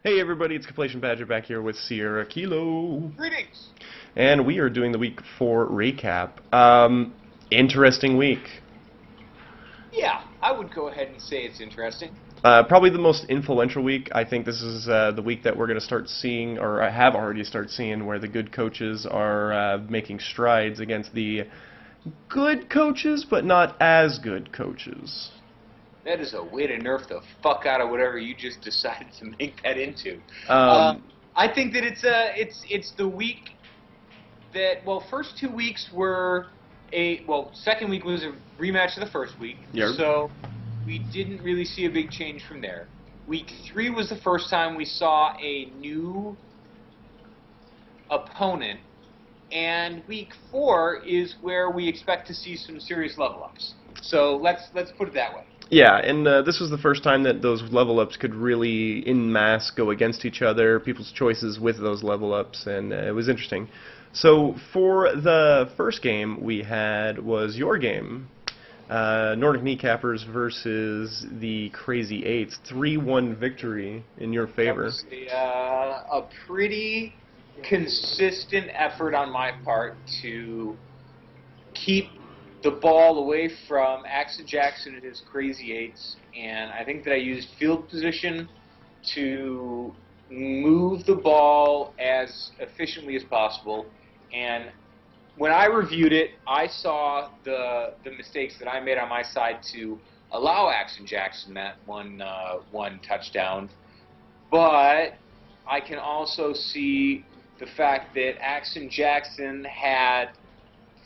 Hey everybody, it's Completion Badger back here with Sierra Kilo. Greetings! And we are doing the week 4 recap. Interesting week. Yeah, I would go ahead and say it's interesting. Probably the most influential week. I think this is the week that we're going to start seeing, or I have already started seeing, where the good coaches are making strides against the good coaches, but not as good coaches. That is a way to nerf the fuck out of whatever you just decided to make that into. Um, I think that it's the week that, well, first 2 weeks were second week was a rematch of the first week, so we didn't really see a big change from there. Week 3 was the first time we saw a new opponent, and week 4 is where we expect to see some serious level ups. So let's put it that way. Yeah, and this was the first time that those level ups could really, en masse, go against each other, people's choices with those level ups, and it was interesting. So for the first game we had was your game, Nordic Kneecappers versus the Crazy Eights. 3-1 victory in your favor. That was a pretty consistent effort on my part to keep the ball away from Axon Jackson and his Crazy Eights, and I think that I used field position to move the ball as efficiently as possible. And when I reviewed it, I saw the mistakes that I made on my side to allow Axon Jackson that one touchdown, but I can also see the fact that Axon Jackson had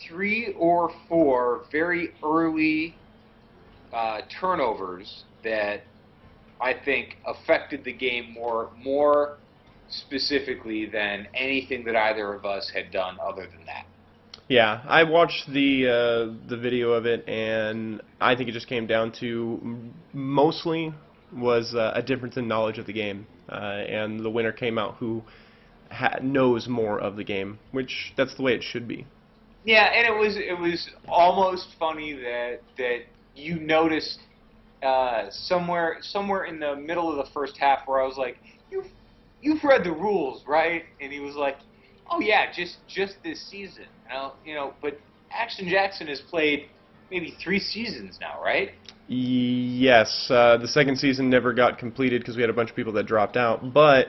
3 or 4 very early turnovers that I think affected the game more specifically than anything that either of us had done other than that. Yeah, I watched the video of it, and I think it just came down to mostly was a difference in knowledge of the game, and the winner came out who knows more of the game, which that's the way it should be. Yeah, and it was almost funny that you noticed somewhere in the middle of the first half where I was like, you've read the rules, right? And he was like, oh yeah, just this season. But Axon Jackson has played maybe 3 seasons now, right? Yes, the second season never got completed because we had a bunch of people that dropped out, but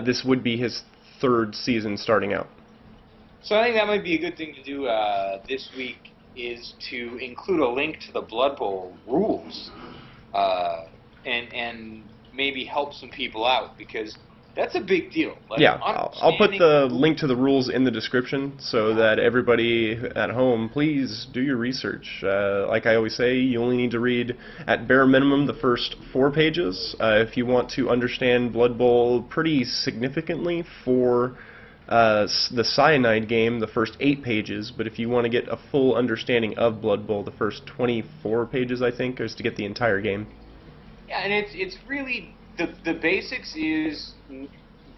this would be his 3rd season starting out. So I think that might be a good thing to do this week, is to include a link to the Blood Bowl rules, and maybe help some people out, because that's a big deal. Like, yeah, I'll put the link to the rules in the description so that everybody at home, please do your research. Like I always say, you only need to read, at bare minimum, the first 4 pages. If you want to understand Blood Bowl pretty significantly for the Cyanide game, the first 8 pages, but if you want to get a full understanding of Blood Bowl, the first 24 pages, I think, is to get the entire game. Yeah, and it's really, the basics is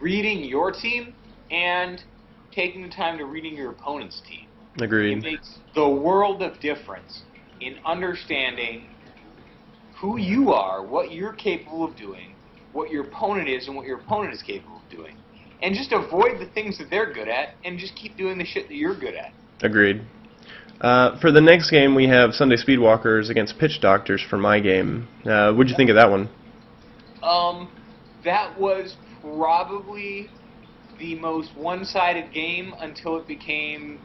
reading your team and taking the time to reading your opponent's team. Agreed. It makes the world of difference in understanding who you are, what you're capable of doing, what your opponent is, and what your opponent is capable of doing. And just avoid the things that they're good at, and just keep doing the shit that you're good at. Agreed. For the next game, we have Sunday Speedwalkers against Pitch Doctors for my game. What'd you think of that one? That was probably the most one-sided game until it became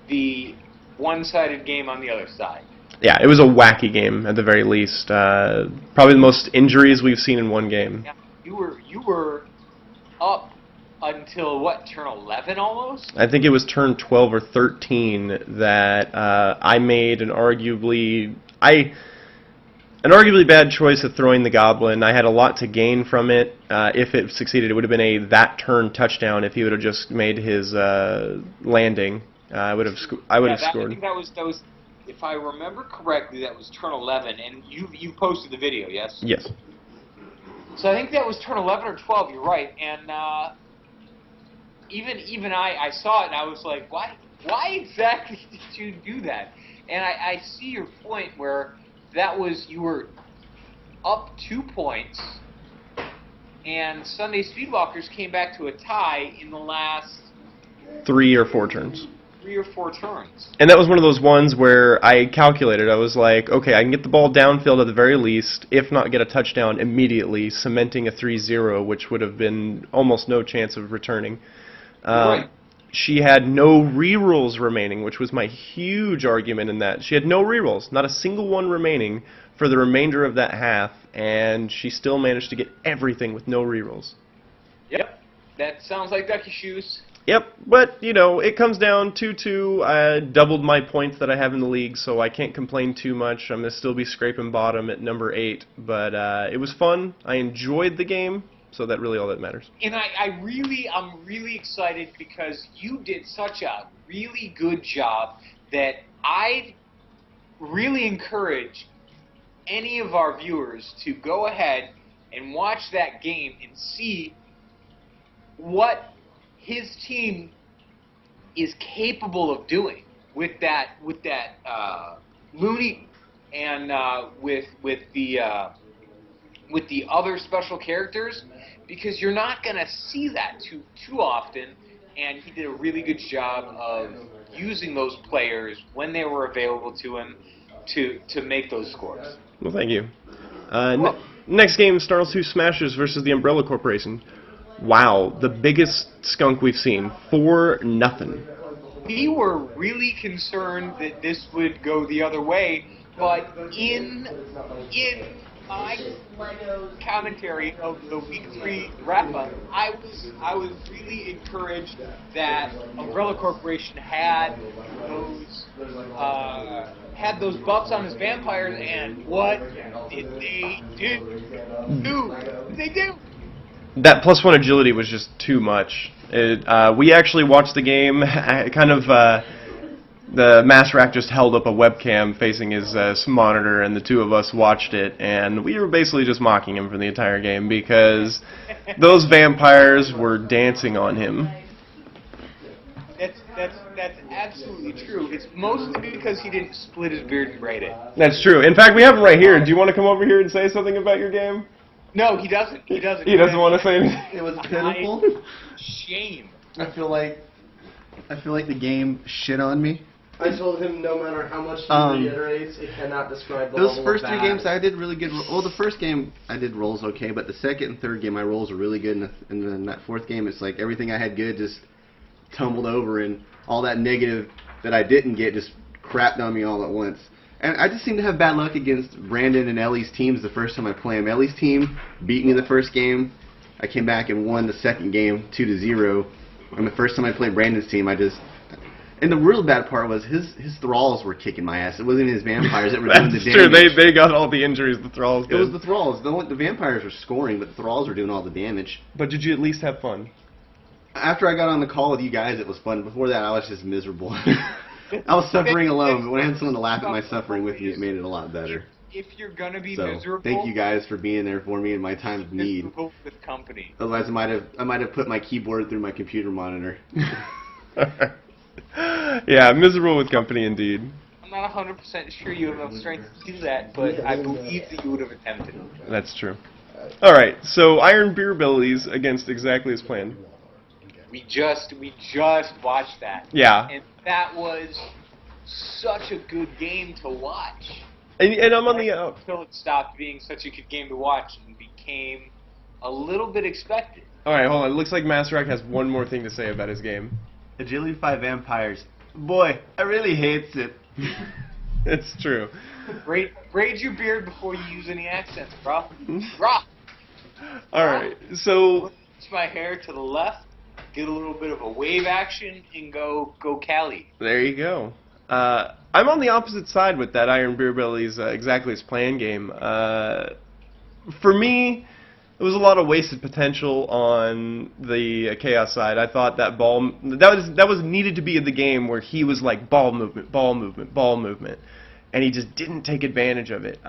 the one-sided game on the other side. Yeah, it was a wacky game at the very least. Probably the most injuries we've seen in one game. Yeah, you were up until, what, turn 11 almost? I think it was turn 12 or 13 that I made an arguably bad choice of throwing the Goblin. I had a lot to gain from it. If it succeeded, it would have been a that turn touchdown if he would have just made his landing. I would have scored. I think that was, if I remember correctly, that was turn 11, and you posted the video, yes? Yes. So I think that was turn 11 or 12, you're right, and even I saw it and I was like, why exactly did you do that? And I see your point where that was, you were up 2 points and Sunday Speedwalkers came back to a tie in the last 3 or 4 turns. 3 or 4 turns. And that was one of those ones where I calculated. I was like, okay, I can get the ball downfield at the very least, if not get a touchdown immediately, cementing a 3-0, which would have been almost no chance of returning. Right. She had no rerolls remaining, which was my huge argument in that. She had no rerolls, not a single one remaining for the remainder of that half, and she still managed to get everything with no rerolls. Yep. That sounds like Ducky Shoes. Yep, but, you know, it comes down 2-2. I doubled my points that I have in the league, so I can't complain too much. I'm going to still be scraping bottom at number 8, but it was fun. I enjoyed the game, so that's really all that matters. And I'm really excited because you did such a really good job that I really encourage any of our viewers to go ahead and watch that game and see what his team is capable of doing with that Looney and with the other special characters, because you're not going to see that too often, and he did a really good job of using those players when they were available to him to make those scores. Well, thank you. Next game, Snarl 2 Smashers versus the Umbrella Corporation. Wow, the biggest skunk we've seen. 4-0. We were really concerned that this would go the other way, but in my commentary of the Week 3 wrap-up, I was really encouraged that Umbrella Corporation had those buffs on his vampires, and what did they do? They do. That +1 agility was just too much. We actually watched the game. The Master Rack just held up a webcam facing his monitor, and the two of us watched it, and we were basically just mocking him for the entire game because those vampires were dancing on him. That's absolutely true. It's mostly because he didn't split his beard and braid it. That's true. In fact, we have him right here. Do you want to come over here and say something about your game? No, he doesn't. He doesn't. He doesn't want to say anything. It was pitiful. Shame. I feel like the game shit on me. I told him no matter how much he reiterates, it cannot describe the Those level first of 3 bad. games I did really good. Well, the first game I did rolls okay, but the second and third game my rolls were really good, and then that fourth game it's like everything I had good just tumbled over, and all that negative that I didn't get just crapped on me all at once. And I just seem to have bad luck against Brandon and Ellie's teams the first time I play them. Ellie's team beat me the first game. I came back and won the second game 2-0. And the first time I played Brandon's team, and the real bad part was his thralls were kicking my ass. It wasn't his vampires that were doing the damage. That's true. They got all the injuries the thralls did. It was the thralls. The vampires were scoring, but the thralls were doing all the damage. But did you at least have fun? After I got on the call with you guys, it was fun. Before that, I was just miserable. I was suffering alone, but when I had someone to laugh at my suffering with me, it made it a lot better. If you're gonna be So, miserable, thank you guys for being there for me in my time of need. miserable with company. Otherwise, I might have put my keyboard through my computer monitor. Yeah, miserable with company indeed. I'm not 100% sure you have enough strength to do that, but I believe that you would have attempted. That's true. Alright, so Iron Beer abilities against exactly as planned. We just watched that. Yeah. And that was such a good game to watch. And I'm on the Until it stopped being such a good game to watch and became a little bit expected. Alright, hold on. It looks like Master Rack has one more thing to say about his game. Agility 5 vampires. Boy, I really hates it. It's true. Braid your beard before you use any accents, bro. Bro. Alright, so... Push my hair to the left, get a little bit of a wave action, and go Cali. There you go. I'm on the opposite side with that Iron Beer Belly's exactly as planned game. For me, it was a lot of wasted potential on the Chaos side. I thought that that was needed to be in the game where he was like ball movement, ball movement, ball movement, and he just didn't take advantage of it.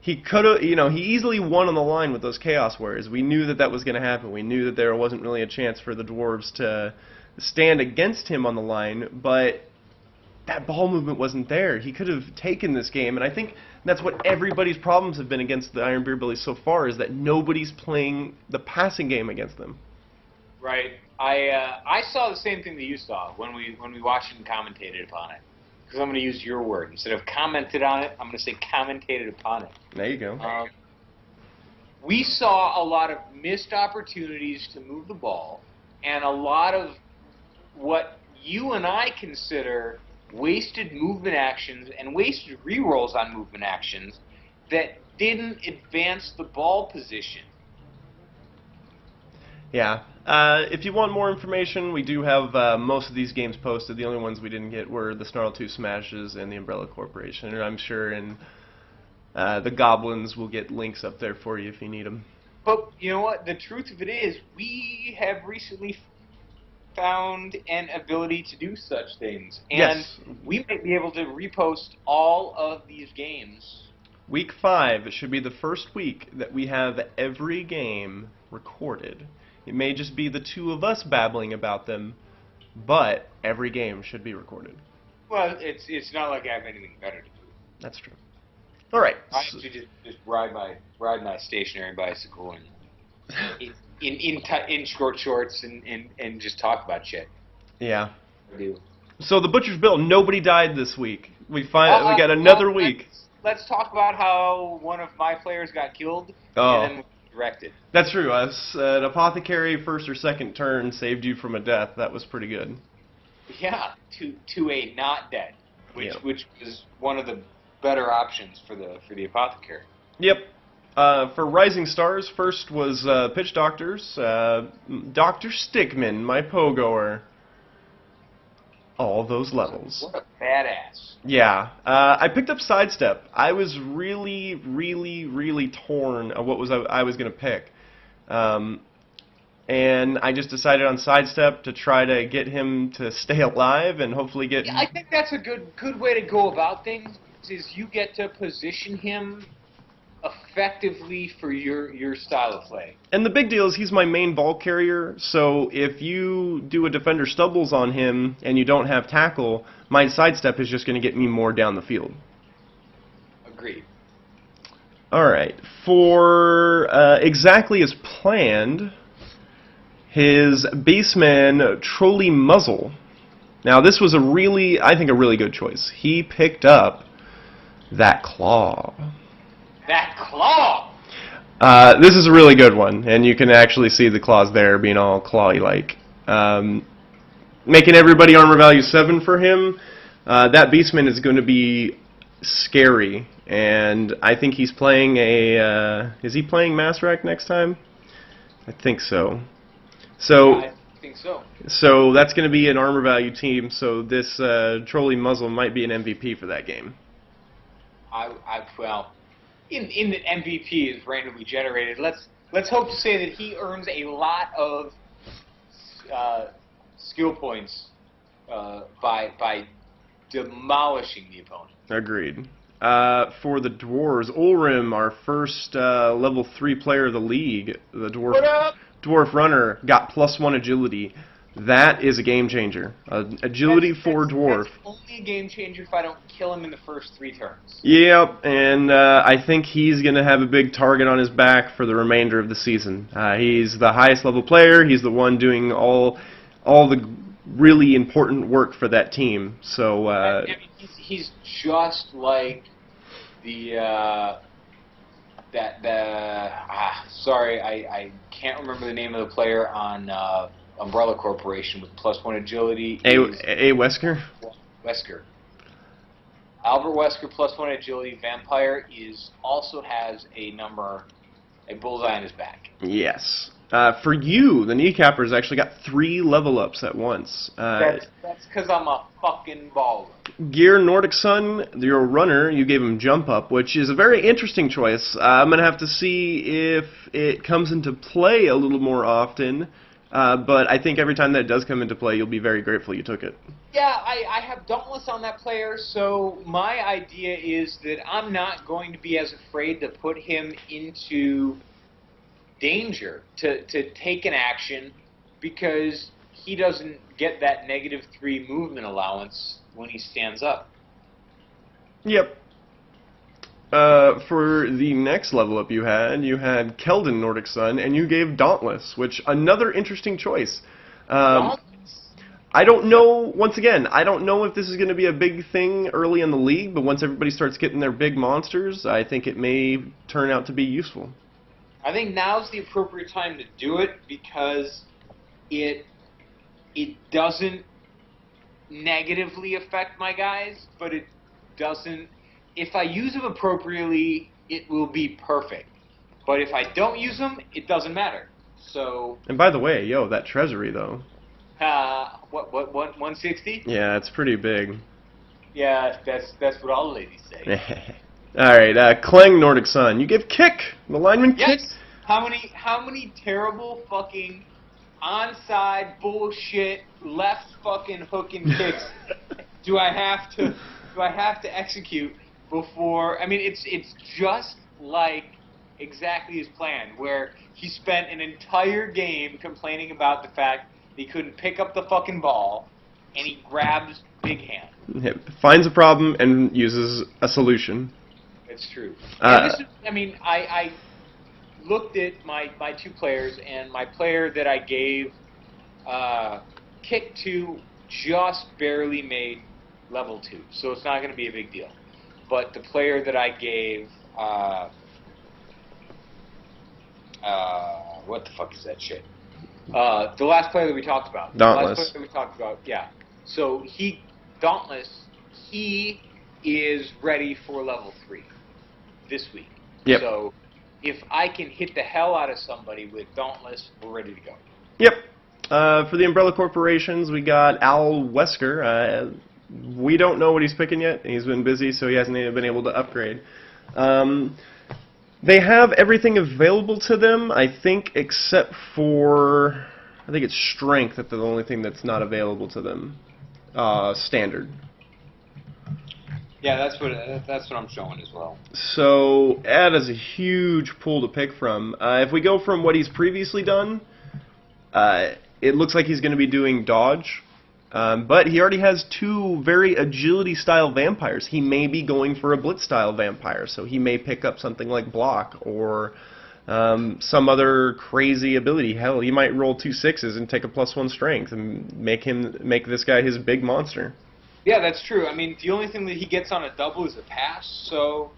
He could have, he easily won on the line with those Chaos Warriors. We knew that was going to happen. We knew that there wasn't really a chance for the dwarves to stand against him on the line, but that ball movement wasn't there. He could have taken this game, and I think that's what everybody's problems have been against the Iron Beer Bellies so far, is that nobody's playing the passing game against them. Right. I saw the same thing that you saw when we watched and commentated upon it. Because I'm going to use your word. Instead of commented on it, I'm going to say commentated upon it. There you go. We saw a lot of missed opportunities to move the ball, and a lot of what you and I consider wasted movement actions and wasted rerolls on movement actions that didn't advance the ball position. Yeah. If you want more information, we do have most of these games posted. The only ones we didn't get were the Snarl 2 Smashes and the Umbrella Corporation. And I'm sure in the Goblins will get links up there for you if you need them. But you know what? The truth of it is, we have recently found an ability to do such things. And yes. We might be able to repost all of these games. Week 5 should be the first week that we have every game recorded. It may just be the two of us babbling about them, but every game should be recorded. Well, it's not like I have anything better to do. That's true. All right. I actually just ride my stationary bicycle and in short shorts and just talk about shit. Yeah. I do. So the Butcher's Bill, nobody died this week. We got another week. Let's talk about how one of my players got killed and then directed. That's true. An apothecary first or second turn saved you from a death. That was pretty good. Yeah, to a not dead, which was one of the better options for the apothecary. Yep. For Rising Stars, first was Pitch Doctors. Dr. Stickman, my pogoer. All those levels. What a badass. Yeah. I picked up Sidestep. I was really, really, really torn of what I was going to pick. And I just decided on Sidestep to try to get him to stay alive and hopefully get... Yeah, I think that's a good way to go about things, is you get to position him effectively for your style of play. And the big deal is he's my main ball carrier, so if you do a defender stumbles on him and you don't have tackle, my Sidestep is just going to get me more down the field. Agreed. Alright, for exactly as planned, his baseman, Trolley Muzzle. Now this was I think a really good choice. He picked up that claw. That claw! This is a really good one, and you can actually see the claws there being all clawy-like. Making everybody armor value 7 for him, that Beastman is going to be scary, and I think he's playing is he playing Mass Rack next time? I think so. Yeah, I think so. So that's going to be an armor value team, so this Trolley Muzzle might be an MVP for that game. Well, in the MVP is randomly generated. Let's hope to say that he earns a lot of skill points by demolishing the opponent. Agreed. For the Dwarves, Ulrim, our first level 3 player of the league, the Dwarf Runner, got +1 agility. That is a game changer. Agility for Dwarf. That's only a game changer if I don't kill him in the first 3 turns. Yep, and I think he's going to have a big target on his back for the remainder of the season. He's the highest level player. He's the one doing all the really important work for that team. So I mean, he's just like sorry, I can't remember the name of the player on Umbrella Corporation with +1 agility. A. Wesker? Wesker. Albert Wesker +1 agility. Vampire also has a bullseye on his back. Yes. For you, the Kneecapper's actually got 3 level ups at once. That's because I'm a fucking baller. Gear Nordic Sun, your runner, you gave him Jump Up, which is a very interesting choice. I'm going to have to see if it comes into play a little more often. But I think every time that it does come into play, you'll be very grateful you took it. Yeah, I have Dauntless on that player, so my idea is that I'm not going to be as afraid to put him into danger to take an action, because he doesn't get that -3 movement allowance when he stands up. Yep. For the next level up you had Keldon Nordic Sun, and you gave Dauntless, which another interesting choice. I don't know, once again, I don't know if this is going to be a big thing early in the league, but once everybody starts getting their big monsters, I think it may turn out to be useful. I think now's the appropriate time to do it because it doesn't negatively affect my guys, but it doesn't. If I use them appropriately, it will be perfect. But if I don't use them, it doesn't matter. So. And by the way, yo, that treasury though. What 160? Yeah, it's pretty big. Yeah, that's what all the ladies say. Alright, Clang Nordic Sun. You give Kick, the lineman Kick. Yes. How many terrible fucking onside bullshit left fucking hooking kicks do I have to execute before? I mean, it's just like exactly his plan, where he spent an entire game complaining about the fact he couldn't pick up the fucking ball, and he grabs Big Hand. Finds a problem and uses a solution. It's true. I looked at my two players, and my player that I gave Kick to just barely made level 2, so it's not going to be a big deal. But the player that I gave, what the fuck is that shit? The last player that we talked about. Dauntless. The last player that we talked about, yeah. So Dauntless, he is ready for level 3 this week. Yep. So if I can hit the hell out of somebody with Dauntless, we're ready to go. Yep. For the Umbrella Corporations, we got Al Wesker. We don't know what he's picking yet. He's been busy, so he hasn't even been able to upgrade. They have everything available to them, I think, except for, I think it's Strength that's the only thing that's not available to them. Standard. Yeah, that's what I'm showing as well. So that is a huge pool to pick from. If we go from what he's previously done, it looks like he's going to be doing dodge. But he already has 2 very agility-style vampires. He may be going for a blitz-style vampire, so he may pick up something like block or some other crazy ability. Hell, he might roll 2 6s and take a +1 strength and make this guy his big monster. Yeah, that's true. I mean, the only thing that he gets on a double is a pass, so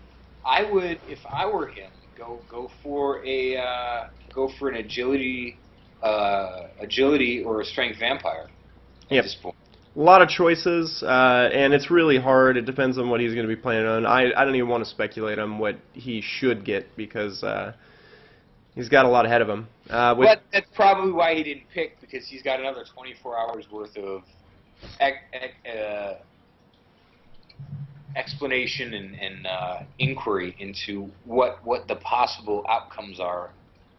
I would, if I were him, go for an agility or a strength vampire. Yep. A lot of choices, and it's really hard. It depends on what he's going to be planning on. I don't even want to speculate on what he should get because he's got a lot ahead of him. But that's probably why he didn't pick, because he's got another 24 hours worth of explanation and inquiry into what the possible outcomes are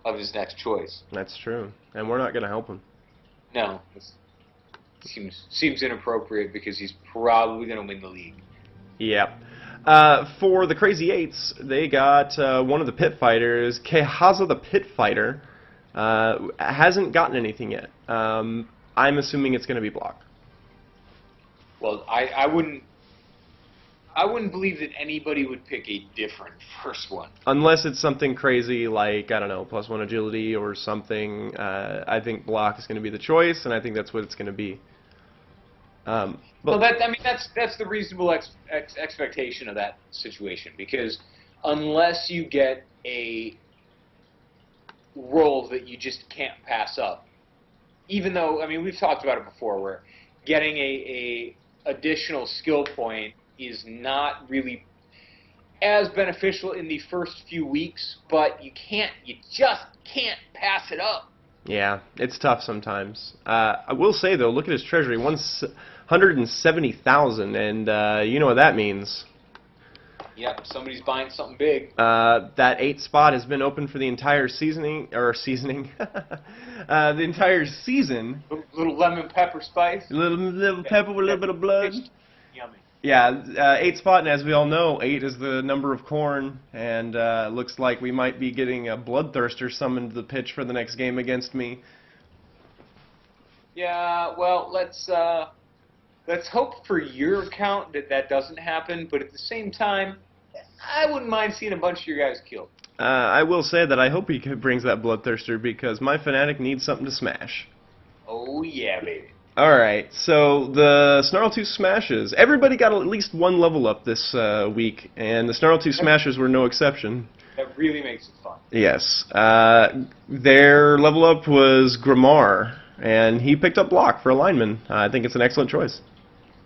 of his next choice. That's true, and we're not going to help him. No. Seems inappropriate because he's probably going to win the league. Yep. For the Crazy Eights, they got one of the Pit Fighters, Kehaza the Pit Fighter. Hasn't gotten anything yet. I'm assuming it's going to be block. Well, I wouldn't believe that anybody would pick a different first one. Unless it's something crazy like, I don't know, +1 agility or something. I think block is going to be the choice, and I think that's what it's going to be. That's the reasonable expectation of that situation, because unless you get a role that you just can't pass up, even though, I mean, we've talked about it before, where getting a additional skill point is not really as beneficial in the first few weeks, but you just can't pass it up. Yeah, it's tough sometimes. I will say though, look at his treasury, 170,000, and you know what that means. Yep, somebody's buying something big. That 8 spot has been open for the entire the entire season. Little lemon pepper spice. Little pepper with a little bit of blood. Yummy. Yeah, 8 spot, and as we all know, 8 is the number of corn, and looks like we might be getting a Bloodthirster summoned to the pitch for the next game against me. Yeah, well, let's let's hope for your account that that doesn't happen, but at the same time, I wouldn't mind seeing a bunch of your guys killed. I will say that I hope he brings that Bloodthirster because my Fanatic needs something to smash. Oh yeah, baby. Alright, so the Snarl-2 Smashes. Everybody got at least one level up this week, and the Snarl-2 Smashers were no exception. That really makes it fun. Yes. Their level up was Grimmar, and he picked up Block for a lineman. I think it's an excellent choice.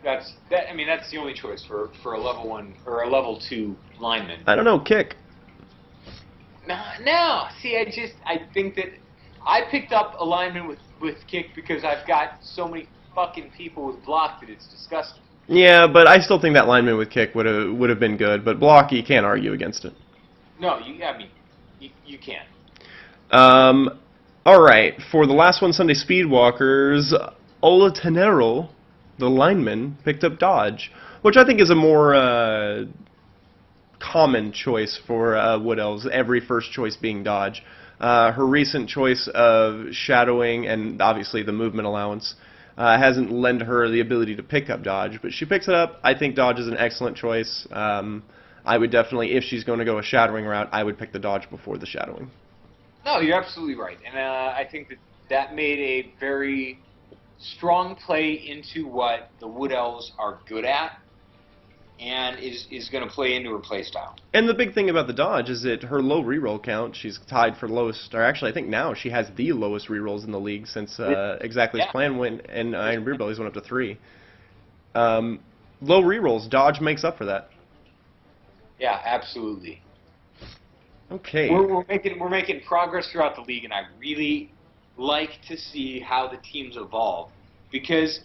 That's the only choice for a level 1 or a level 2 lineman. I don't know, Kick. No. See, I think that I picked up a lineman with Kick because I've got so many fucking people with Block that it's disgusting. Yeah, but I still think that lineman with Kick would have been good, but Block, you can't argue against it. No, you can't. Alright, for the last one, Sunday Speedwalkers, Olatenero, the lineman, picked up Dodge, which I think is a more common choice for Wood Elves, every first choice being Dodge. Her recent choice of Shadowing and obviously the movement allowance hasn't lent her the ability to pick up Dodge, but she picks it up. I think Dodge is an excellent choice. I would definitely, if she's going to go a Shadowing route, I would pick the Dodge before the Shadowing. No, you're absolutely right, and I think that made a very strong play into what the Wood Elves are good at, and is going to play into her playstyle. And the big thing about the Dodge is that her low reroll count, she's tied for lowest, or actually I think now she has the lowest rerolls in the league since Exactly's plan went and Iron Beer Bellies went up to 3. Low rerolls, Dodge makes up for that. Yeah, absolutely. Okay. We're making progress throughout the league, and I really like to see how the teams evolve, because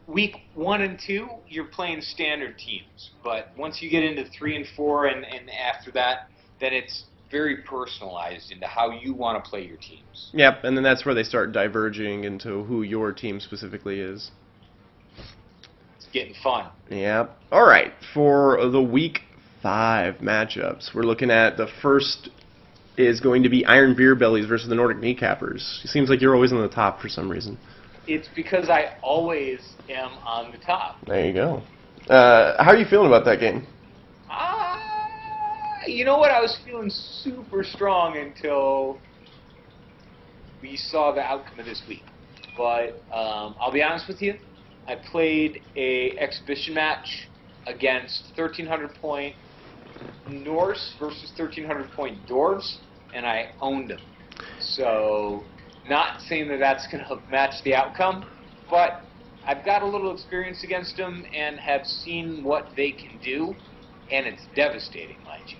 week 1 and 2 you're playing standard teams, but once you get into 3 and 4 and after that, then it's very personalized into how you want to play your teams. Yep, and then that's where they start diverging into who your team specifically is. It's getting fun. Yep. All right, for the week 5 matchups, we're looking at the first is going to be Iron Beer Bellies versus the Nordic Kneecappers. It seems like you're always on the top for some reason. It's because I always am on the top. There you go. How are you feeling about that game? You know what? I was feeling super strong until we saw the outcome of this week. But I'll be honest with you, I played a exhibition match against 1,300-point Norse versus 1,300-point Dwarves, and I owned them. So, not saying that that's going to match the outcome, but I've got a little experience against them and have seen what they can do, and it's devastating, mind you.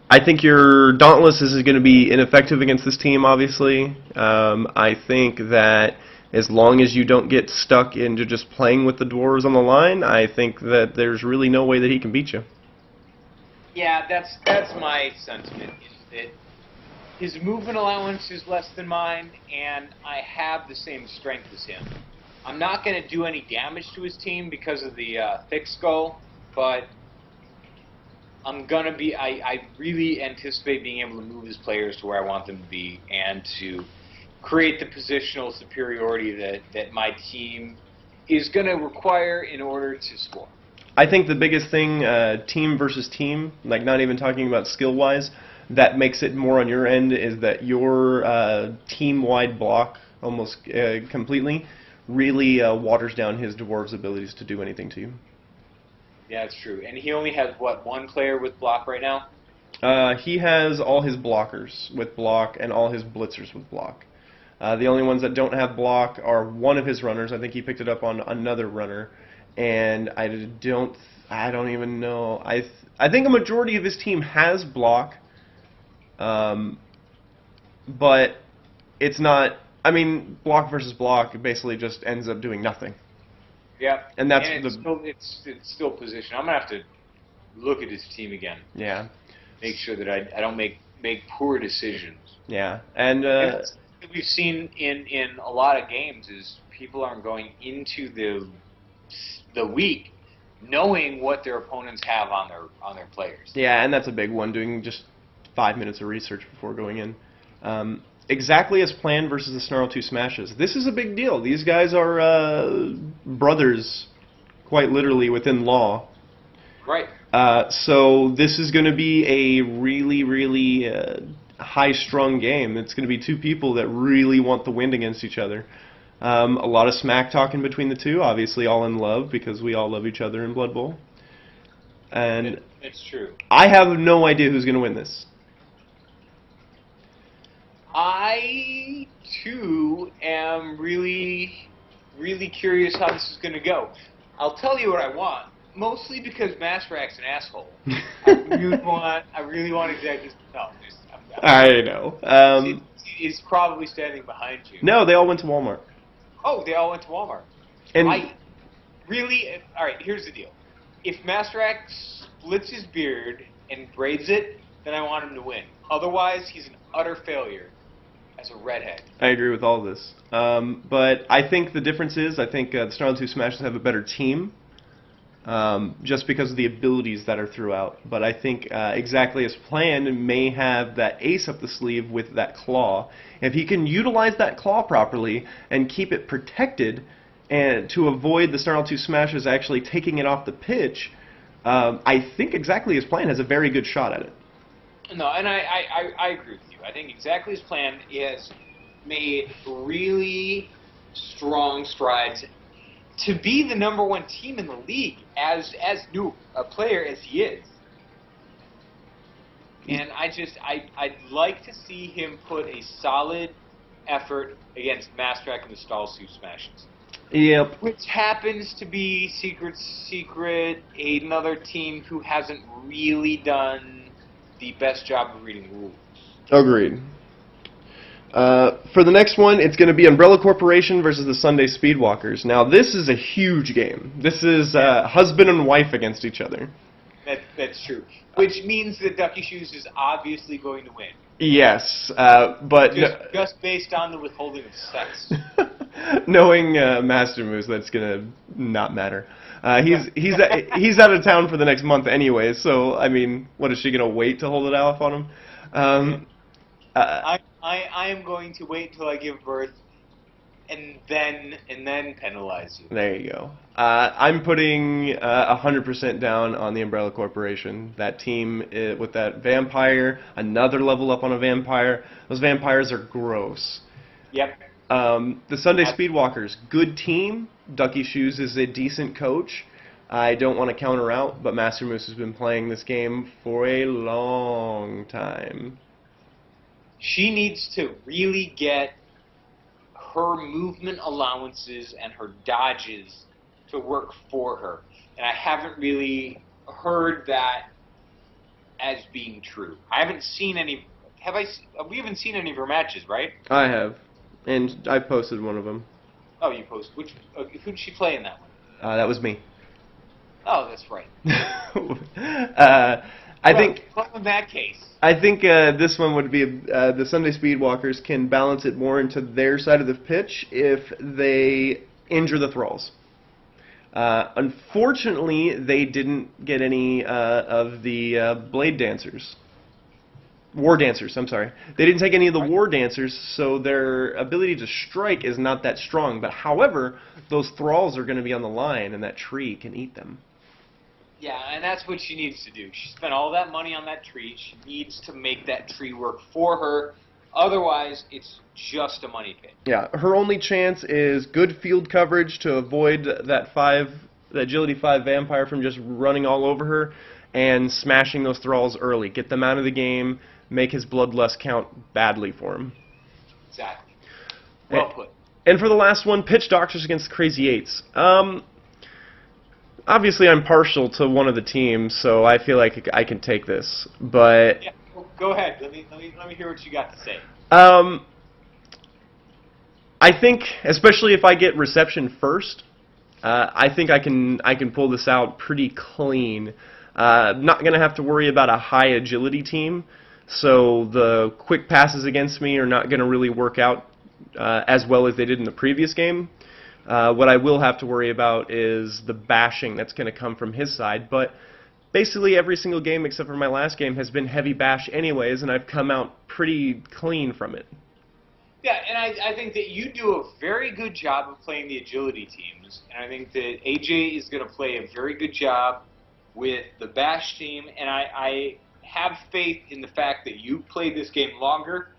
I think your Dauntless is going to be ineffective against this team, obviously. I think that as long as you don't get stuck into just playing with the Dwarves on the line, I think that there's really no way that he can beat you. Yeah, that's my sentiment, is that his movement allowance is less than mine, and I have the same strength as him. I'm not going to do any damage to his team because of the thick skull, but I really anticipate being able to move his players to where I want them to be and to create the positional superiority that my team is going to require in order to score. I think the biggest thing, team versus team, like not even talking about skill-wise, that makes it more on your end is that your team-wide block almost completely really waters down his Dwarves' abilities to do anything to you. Yeah, it's true. And he only has, what, one player with block right now? He has all his blockers with block and all his blitzers with block. The only ones that don't have block are one of his runners. I think he picked it up on another runner. And I don't even know. I think a majority of his team has block, but it's not. I mean, block versus block basically just ends up doing nothing. Yeah, and that's it's still position. I'm gonna have to look at his team again. Yeah, make sure that I don't make poor decisions. Yeah, and we've seen in a lot of games is people aren't going into the week knowing what their opponents have on their players. Yeah, and that's a big one, doing just 5 minutes of research before going in. exactly as planned versus the Snarl 2 Smashes. This is a big deal. These guys are brothers, quite literally, within law. Right. So this is going to be a really, really high-strung game. It's going to be two people that really want the win against each other. A lot of smack talking between the two, obviously all in love because we all love each other in Blood Bowl. And it's true. I have no idea who's going to win this. I, too, am really, really curious how this is going to go. I'll tell you what I want. Mostly because Master Rack's an asshole. I really want exactly. No, I know. He's probably standing behind you. No, they all went to Walmart. Oh, they all went to Walmart. And all right, here's the deal. If Master Rack splits his beard and braids it, then I want him to win. Otherwise, he's an utter failure as a redhead. I agree with all this. But I think the difference is, I think the Snarl 2 Smashes have a better team. Just because of the abilities that are throughout. But I think exactly as planned may have that ace up the sleeve with that claw. If he can utilize that claw properly and keep it protected and to avoid the Snarl 2 Smashes actually taking it off the pitch, I think exactly as planned has a very good shot at it. No, and I agree with you. I think exactly as planned, he has made really strong strides to be the #1 team in the league as new a player as he is. And I'd like to see him put a solid effort against Master Rack and the Snarl 2 Smashes. Yep. Which happens to be secret, another team who hasn't really done the best job of reading rules. Agreed. For the next one, it's going to be Umbrella Corporation versus the Sunday Speedwalkers. Now, this is a huge game. This is husband and wife against each other. That's true. Which means that Ducky Shoes is obviously going to win. Yes, but just based on the withholding of sex. Knowing Master Moose, that's going to not matter. He's out of town for the next month anyway. So I mean, what is she going to wait to hold it off on him? I am going to wait until I give birth, and then penalize you. There you go. I'm putting 100% down on the Umbrella Corporation. That team with that vampire, another level up on a vampire. Those vampires are gross. Yep. The Sunday Speedwalkers, good team. Ducky Shoes is a decent coach. I don't want to counter out, but Master Moose has been playing this game for a long time. She needs to really get her movement allowances and her dodges to work for her. And I haven't really heard that as being true. I haven't seen any... We haven't seen any of her matches, right? I have. And I posted one of them. Oh, you posted. Who did she play in that one? That was me. Oh, that's right. I think in that case, I think this one would be the Sunday Speedwalkers can balance it more into their side of the pitch if they injure the thralls. Unfortunately, they didn't get any of the blade dancers. War dancers, I'm sorry. They didn't take any of the war dancers, so their ability to strike is not that strong. But however, those thralls are going to be on the line, and that tree can eat them. Yeah, and that's what she needs to do. She spent all that money on that tree. She needs to make that tree work for her. Otherwise, it's just a money pit. Yeah, her only chance is good field coverage to avoid the agility 5 vampire from just running all over her and smashing those thralls early. Get them out of the game, make his bloodlust count badly for him. Exactly. Well put. And for the last one, Pitch Doctors against Crazy Eights. Obviously, I'm partial to one of the teams, so I feel like I can take this. But yeah, well, go ahead. Let me hear what you got to say. I think, especially if I get reception first, I think I can pull this out pretty clean. Not going to have to worry about a high agility team, so the quick passes against me are not going to really work out as well as they did in the previous game. What I will have to worry about is the bashing that's going to come from his side, but basically every single game except for my last game has been heavy bash anyways, and I've come out pretty clean from it. Yeah, and I think that you do a very good job of playing the agility teams, and I think that AJ is going to play a very good job with the Bash team, and I have faith in the fact that you played this game longer.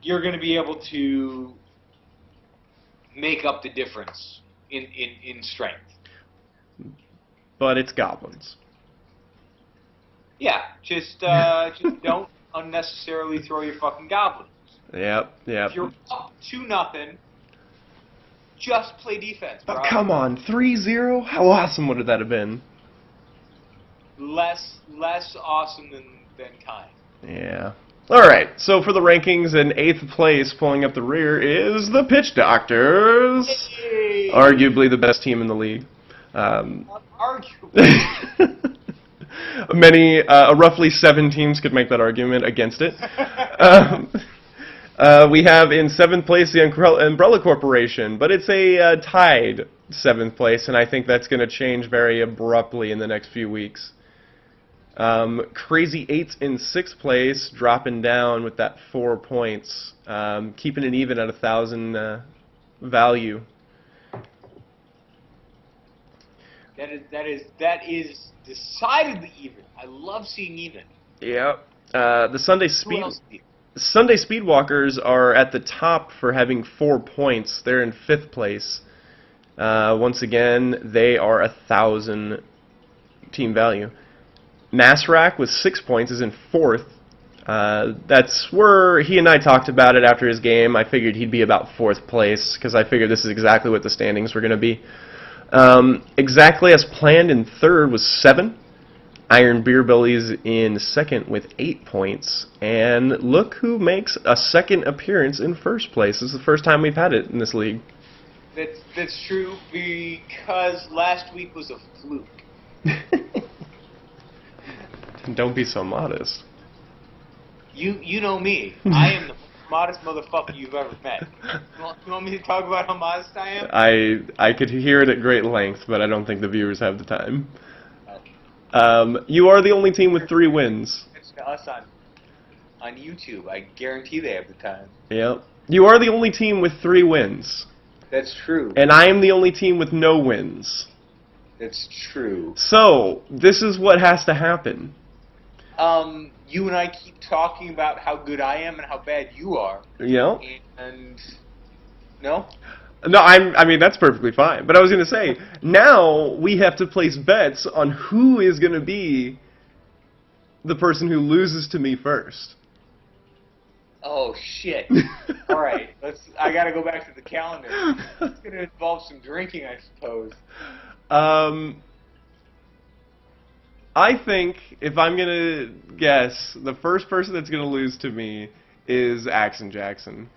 You're going to be able to make up the difference in strength. But it's goblins. Yeah, just don't unnecessarily throw your fucking goblins. Yep. If you're up 2-0, just play defense, bro. But come on, 3-0? How awesome would that have been? Less awesome than kind. Yeah. Alright, so for the rankings, in 8th place, pulling up the rear, is the Pitch Doctors. Hey. Arguably the best team in the league. Arguably. Roughly 7 teams could make that argument against it. We have in 7th place the Umbrella Corporation, but it's a tied 7th place, and I think that's going to change very abruptly in the next few weeks. Crazy 8's in 6th place, dropping down with that 4 points, keeping it even at 1,000 value. That is decidedly even. I love seeing even. Yep. The Sunday Speedwalkers are at the top for having 4 points. They're in 5th place. Once again, they are 1,000 team value. Masrack with 6 points is in 4th. That's where he and I talked about it after his game. I figured he'd be about 4th place because I figured this is exactly what the standings were going to be. Exactly as planned in 3rd was 7. Iron Beer Bellies in 2nd with 8 points. And look who makes a 2nd appearance in 1st place. This is the first time we've had it in this league. That's true because last week was a fluke. Don't be so modest. You know me. I am the modest motherfucker you've ever met. You want me to talk about how modest I am? I could hear it at great length, but I don't think the viewers have the time. You are the only team with 3 wins. It's to us on YouTube. I guarantee they have the time. Yep. You are the only team with 3 wins. That's true. And I am the only team with no wins. That's true. So, this is what has to happen. You and I keep talking about how good I am and how bad you are. Yeah. And no? No, I mean, that's perfectly fine. But I was going to say, now we have to place bets on who is going to be the person who loses to me first. Oh, shit. All right. I got to go back to the calendar. It's going to involve some drinking, I suppose. I think, if I'm going to guess, the first person that's going to lose to me is Axon Jackson.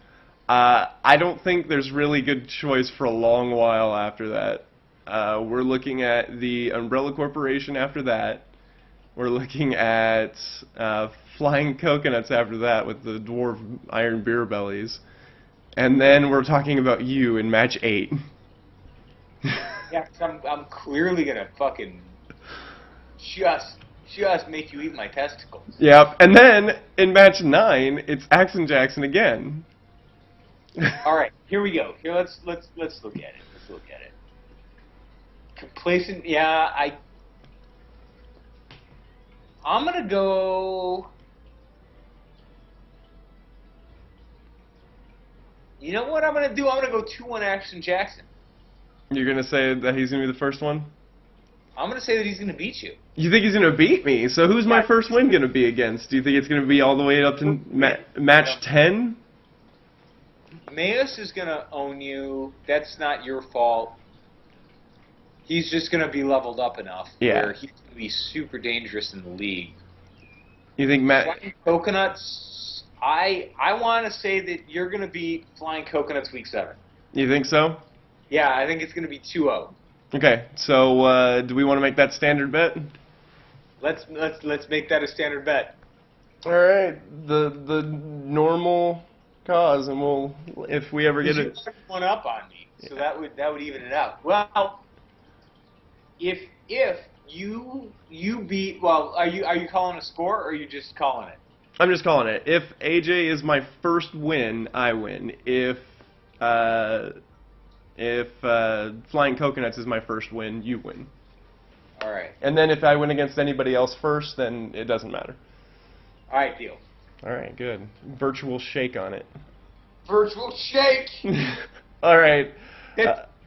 I don't think there's really good choice for a long while after that. We're looking at the Umbrella Corporation after that. We're looking at Flying Coconuts after that with the Dwarf Iron Beer Bellies. And then we're talking about you in match 8. Yeah, because I'm clearly going to fucking just make you eat my testicles. Yep. And then in match 9, it's Axon Jackson again. All right, here we go. Here, let's look at it. Let's look at it. Complacent. Yeah, I'm gonna go. You know what I'm gonna do? I'm gonna go 2-1 Axon Jackson. You're gonna say that he's gonna be the first one? I'm gonna say that he's gonna beat you. You think he's gonna beat me? So who's my first win gonna be against? Do you think it's gonna be all the way up to match 10? Mayos is going to own you. That's not your fault. He's just going to be leveled up enough where he's going to be super dangerous in the league. You think Matt... Flying Coconuts, I want to say that you're going to beat Flying Coconuts week 7. You think so? Yeah, I think it's going to be 2-0. Okay, so do we want to make that standard bet? Let's make that a standard bet. All right, the normal cause, and we'll, if we ever get it, one up on me, so that would even it out. Well, if you beat, well, are you calling a score or are you just calling it? I'm just calling it. If AJ is my first win, I win. If Flying Coconuts is my first win, you win. All right. And then if I win against anybody else first, then it doesn't matter. All right, deal. All right, good. Virtual shake on it. Virtual shake. All right.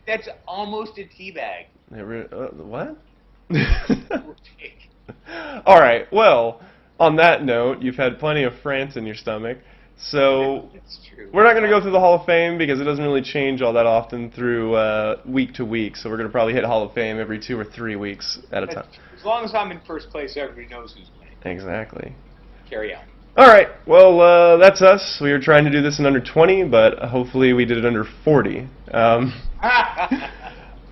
That's almost a teabag. What? All right. Well, on that note, you've had plenty of France in your stomach, so That's true. we're not going to go through the Hall of Fame because it doesn't really change all that often through week to week. So we're going to probably hit Hall of Fame every 2 or 3 weeks at a time. As long as I'm in first place, everybody knows who's winning. Exactly. Carry on. All right. Well, that's us. We were trying to do this in under 20, but hopefully we did it under 40. All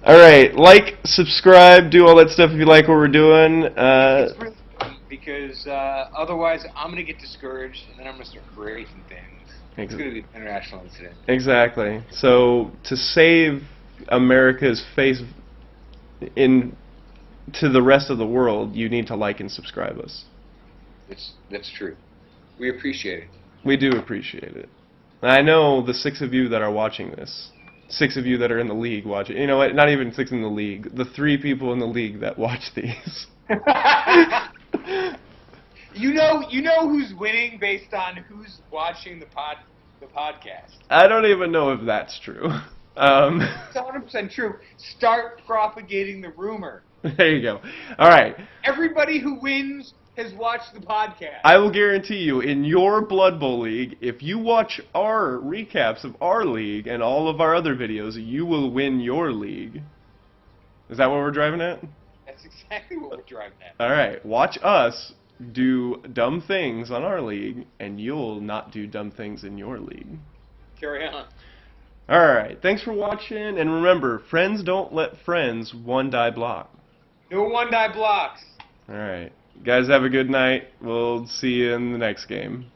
right. Like, subscribe, do all that stuff if you like what we're doing. It's really fun because otherwise I'm going to get discouraged and then I'm going to start breaking things. It's going to be an international incident. Exactly. So to save America's face to the rest of the world, you need to like and subscribe us. That's true. We appreciate it. We do appreciate it. I know the 6 of you that are watching this, 6 of you that are in the league watching. You know what? Not even 6 in the league. The 3 people in the league that watch these. You know who's winning based on who's watching the podcast. I don't even know if that's true. It's 100% true. Start propagating the rumor. There you go. All right. Everybody who wins has watched the podcast. I will guarantee you, in your Blood Bowl league, if you watch our recaps of our league and all of our other videos, you will win your league. Is that what we're driving at? That's exactly what we're driving at. All right. Watch us do dumb things on our league, and you'll not do dumb things in your league. Carry on. All right. Thanks for watching, and remember, friends don't let friends one-die block. No one-die blocks. All right. Guys, have a good night. We'll see you in the next game.